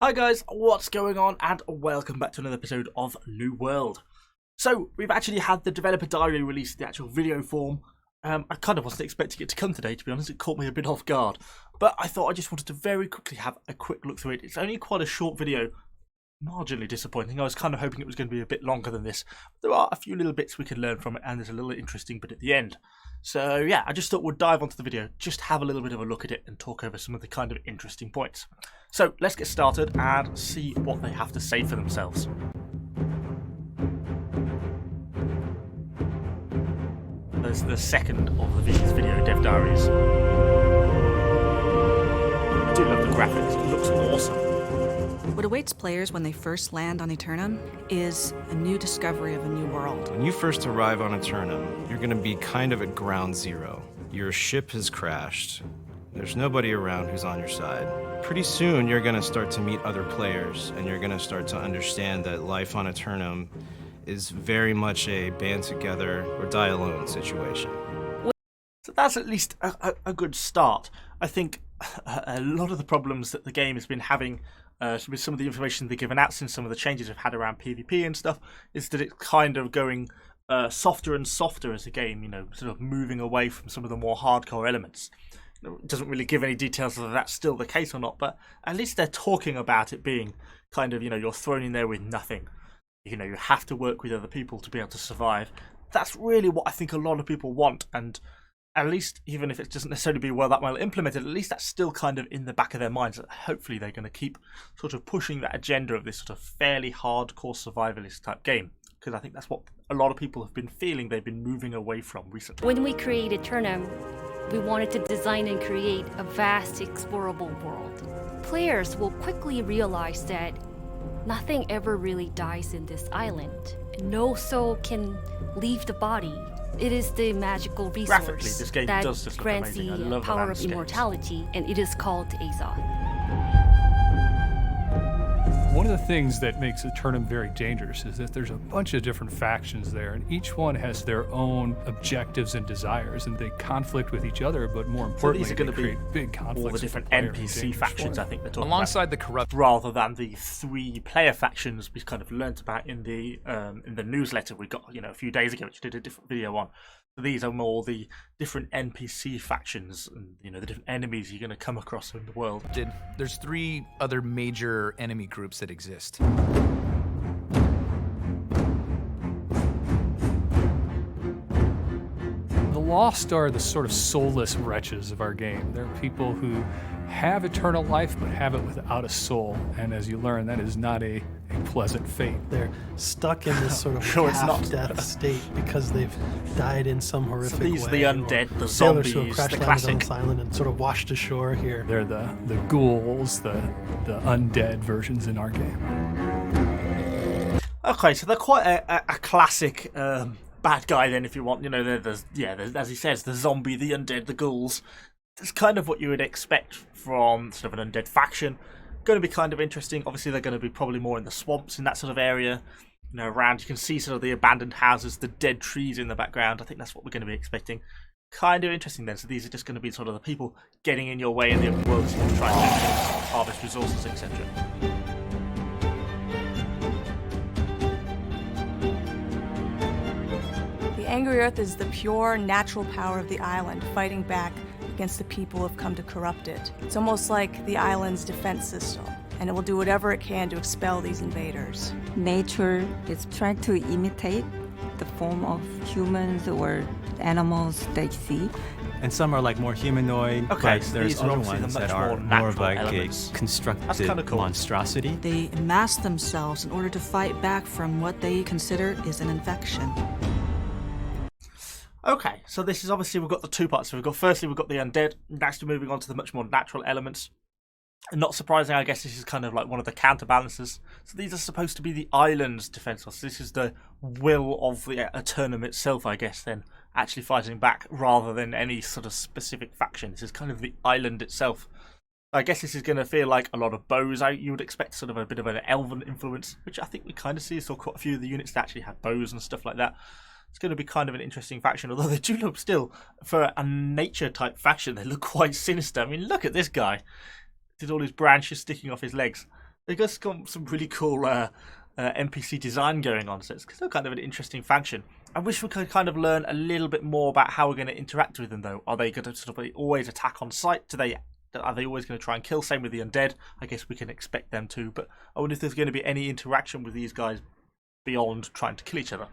Hi guys, what's going on, and welcome back to another episode of New World. So, we've actually had the developer diary released in the actual video form. I kind of wasn't expecting it to come today, to be honest. It caught me a bit off guard. But I thought I just wanted to very quickly have a quick look through it. It's only quite a short video, marginally disappointing. I was kind of hoping it was going to be a bit longer than this. There are a few little bits we can learn from it, and there's a little interesting bit at the end. So yeah, I just thought we'd dive onto the video, just have a little bit of a look at it and talk over some of the kind of interesting points. So let's get started and see what they have to say for themselves. There's the second of these video dev diaries. I do love the graphics, it looks awesome. What awaits players when they first land on Eternum is a new discovery of a new world. When you first arrive on Eternum, you're going to be kind of at ground zero. Your ship has crashed. There's nobody around who's on your side. Pretty soon, you're going to start to meet other players, and you're going to start to understand that life on Eternum is very much a band together or die alone situation. So that's at least a good start. I think a lot of the problems that the game has been having with some of the information they've given out since some of the changes we've had around PvP and stuff is that it's kind of going softer and softer as a game, sort of moving away from some of the more hardcore elements. It doesn't really give any details whether that's still the case or not, but at least they're talking about it being kind of, you're thrown in there with nothing. You have to work with other people to be able to survive. That's really what I think a lot of people want, and at least, even if it doesn't necessarily be that well implemented, at least that's still kind of in the back of their minds that hopefully they're going to keep sort of pushing that agenda of this sort of fairly hardcore survivalist type game, because I think that's what a lot of people have been feeling they've been moving away from recently. When we created Eternum, we wanted to design and create a vast, explorable world. Players will quickly realize that nothing ever really dies in this island. No soul can leave the body. It is the magical resource this game that does just look grants amazing. I the love the power of landscapes. immortality, and it is called Azoth. One of the things that makes Eternum very dangerous is that there's a bunch of different factions there, and each one has their own objectives and desires, and they conflict with each other, but more importantly, these are going they to be create big conflicts all the with different player in a NPC dangerous factions, way. I think they're talking Alongside the corrupt, rather than the 3-player factions we kind of learnt about in the newsletter we got a few days ago, which we did a different video on. So these are more the different NPC factions and the different enemies you're going to come across in the world. there's 3 other major enemy groups that exist. The Lost are the sort of soulless wretches of our game. They're people who have eternal life but have it without a soul, and as you learn, that is not a pleasant fate. They're stuck in this sort of Sure it's not. half-death state because they've died in some horrific way. These are the undead, the sailors who zombies, have the crash landed on classic. this island and sort of washed ashore here. They're the ghouls, the undead versions in our game. Okay, so they're quite a classic bad guy then, if you want. There's as he says, the zombie, the undead, the ghouls. It's kind of what you would expect from sort of an undead faction. Going to be kind of interesting. Obviously, they're going to be probably more in the swamps in that sort of area. Around you can see sort of the abandoned houses, the dead trees in the background. I think that's what we're going to be expecting. Kind of interesting then. So these are just going to be sort of the people getting in your way in the open world to try and harvest resources, etc. The Angry Earth is the pure, natural power of the island, fighting back against the people who have come to corrupt it. It's almost like the island's defense system, and it will do whatever it can to expel these invaders. Nature is trying to imitate the form of humans or animals they see. And some are like more humanoid, Okay, but so there's these are other obviously the ones much that are more more of like natural elements. a That's constructed kinda cool. monstrosity. They mask themselves in order to fight back from what they consider is an infection. Okay, so this is obviously, we've got the 2 parts. So we've got the undead, next we're moving on to the much more natural elements. And not surprising, I guess this is kind of like one of the counterbalances. So these are supposed to be the island's defense. So this is the will of the Eternum itself, I guess, then actually fighting back rather than any sort of specific faction. This is kind of the island itself. I guess this is going to feel like a lot of bows. You would expect sort of a bit of an elven influence, which I think we kind of see. So quite a few of the units that actually have bows and stuff like that. It's going to be kind of an interesting faction, although they do look still, for a nature type faction, they look quite sinister. I mean, look at this guy. Did all his branches sticking off his legs. They've got some really cool NPC design going on, so it's still kind of an interesting faction. I wish we could kind of learn a little bit more about how we're going to interact with them, though. Are they going to sort of always attack on sight? Are they always going to try and kill? Same with the undead. I guess we can expect them to, but I wonder if there's going to be any interaction with these guys beyond trying to kill each other.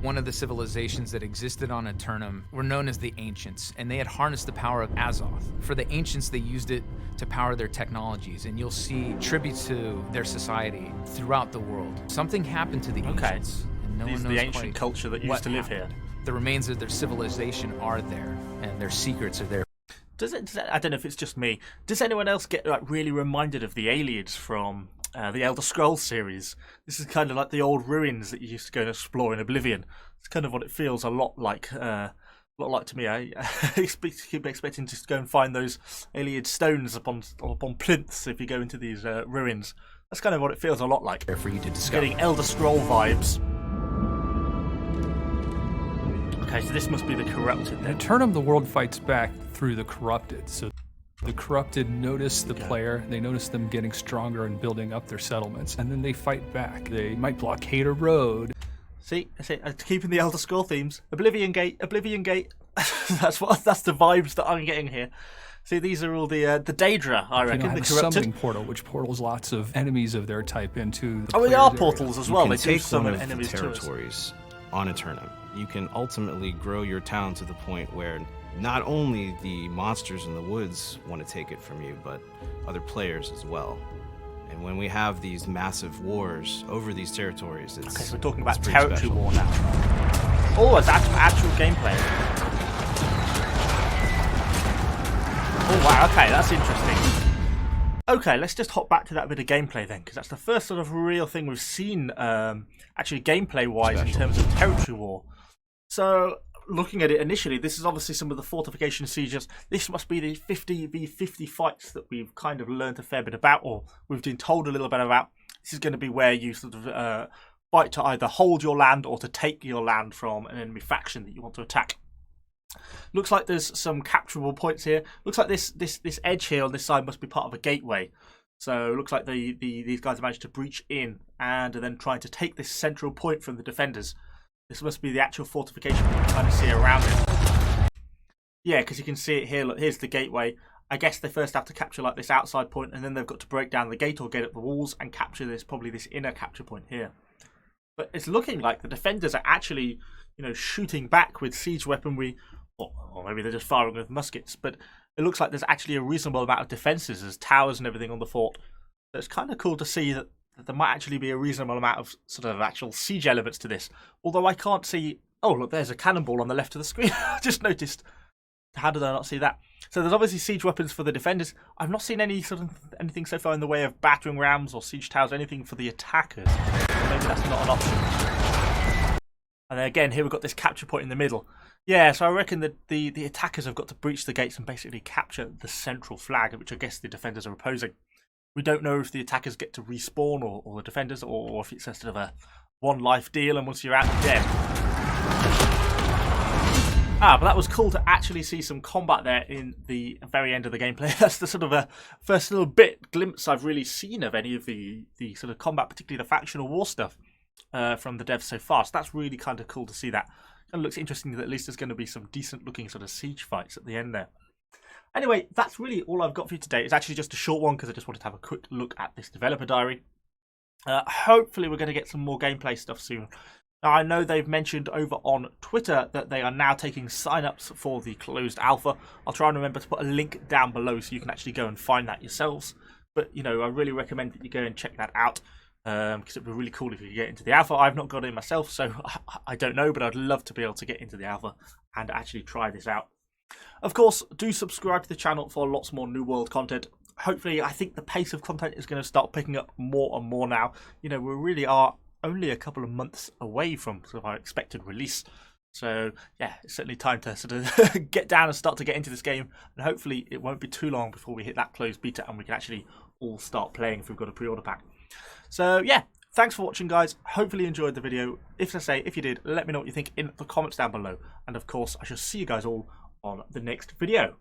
One of the civilizations that existed on Eternum were known as the Ancients, and they had harnessed the power of Azoth. For the Ancients, they used it to power their technologies, and you'll see tributes to their society throughout the world. Something happened to the Ancients, and no one knows the ancient culture that used to live here. The remains of their civilization are there, and their secrets are there. I don't know if it's just me. Does anyone else get like really reminded of the aliens from the Elder Scrolls series? This is kind of like the old ruins that you used to go and explore in Oblivion. It's kind of what it feels a lot like to me. I keep expecting to go and find those alien stones upon plinths if you go into these ruins. That's kind of what it feels a lot like. For you to discover. Getting Elder Scroll vibes. Okay, so this must be the Corrupted then. In Eternum, the world fights back through the Corrupted. So the Corrupted notice the player, they notice them getting stronger and building up their settlements, and then they fight back. They might blockade a road. See, keeping the Elder Scroll themes. Oblivion Gate, Oblivion Gate. that's the vibes that I'm getting here. See, these are all the Daedra, I reckon. Have the a Corrupted summoning portal, which portals lots of enemies of their type into the they player's are area. portals as well. You They can do take summon one of the enemies to us. territories on Eternum. You can ultimately grow your town to the point where not only the monsters in the woods want to take it from you, but other players as well. And when we have these massive wars over these territories, it's Okay, so we're talking about pretty territory special. war now. Oh, it's actual gameplay. Oh wow, okay, that's interesting. Okay, let's just hop back to that bit of gameplay then, because that's the first sort of real thing we've seen, actually gameplay-wise, in terms of territory war. So, looking at it initially, this is obviously some of the fortification sieges. This must be the 50v50 fights that we've kind of learned a fair bit about, or we've been told a little bit about. This is going to be where you sort of fight to either hold your land or to take your land from an enemy faction that you want to attack. Looks like there's some capturable points here. Looks like this edge here on this side must be part of a gateway. So it looks like these guys managed to breach in and are then trying to take this central point from the defenders. This must be the actual fortification you can kind of see around it. Yeah, because you can see it here. Look, here's the gateway. I guess they first have to capture like this outside point, and then they've got to break down the gate or get up the walls and capture probably this inner capture point here. But it's looking like the defenders are actually, shooting back with siege weaponry, or maybe they're just firing with muskets. But it looks like there's actually a reasonable amount of defences. There's towers and everything on the fort. So it's kind of cool to see that there might actually be a reasonable amount of sort of actual siege elements to this. Although I can't see... Oh, look, there's a cannonball on the left of the screen. I just noticed. How did I not see that? So there's obviously siege weapons for the defenders. I've not seen anything so far in the way of battering rams or siege towers, anything for the attackers. Or maybe that's not an option. And then again, here we've got this capture point in the middle. Yeah, so I reckon that the attackers have got to breach the gates and basically capture the central flag, which I guess the defenders are opposing. We don't know if the attackers get to respawn or the defenders, or if it's a sort of a one-life deal and once you're out, you're dead. But that was cool to actually see some combat there in the very end of the gameplay. That's the sort of a first little glimpse I've really seen of any of the sort of combat, particularly the factional war stuff from the devs so far. So that's really kind of cool to see that. It looks interesting that at least there's going to be some decent looking sort of siege fights at the end there. Anyway, that's really all I've got for you today. It's actually just a short one because I just wanted to have a quick look at this developer diary. Hopefully we're going to get some more gameplay stuff soon. Now, I know they've mentioned over on Twitter that they are now taking sign-ups for the closed alpha. I'll try and remember to put a link down below so you can actually go and find that yourselves. But, I really recommend that you go and check that out because it'd be really cool if you could get into the alpha. I've not got in myself, so I don't know, but I'd love to be able to get into the alpha and actually try this out. Of course, do subscribe to the channel for lots more New World content. Hopefully, I think the pace of content is going to start picking up more and more now. We really are only a couple of months away from sort of our expected release. So, yeah, it's certainly time to sort of get down and start to get into this game. And hopefully it won't be too long before we hit that closed beta and we can actually all start playing if we've got a pre-order pack. So, yeah, thanks for watching, guys. Hopefully you enjoyed the video. If you did, let me know what you think in the comments down below. And, of course, I shall see you guys all on the next video.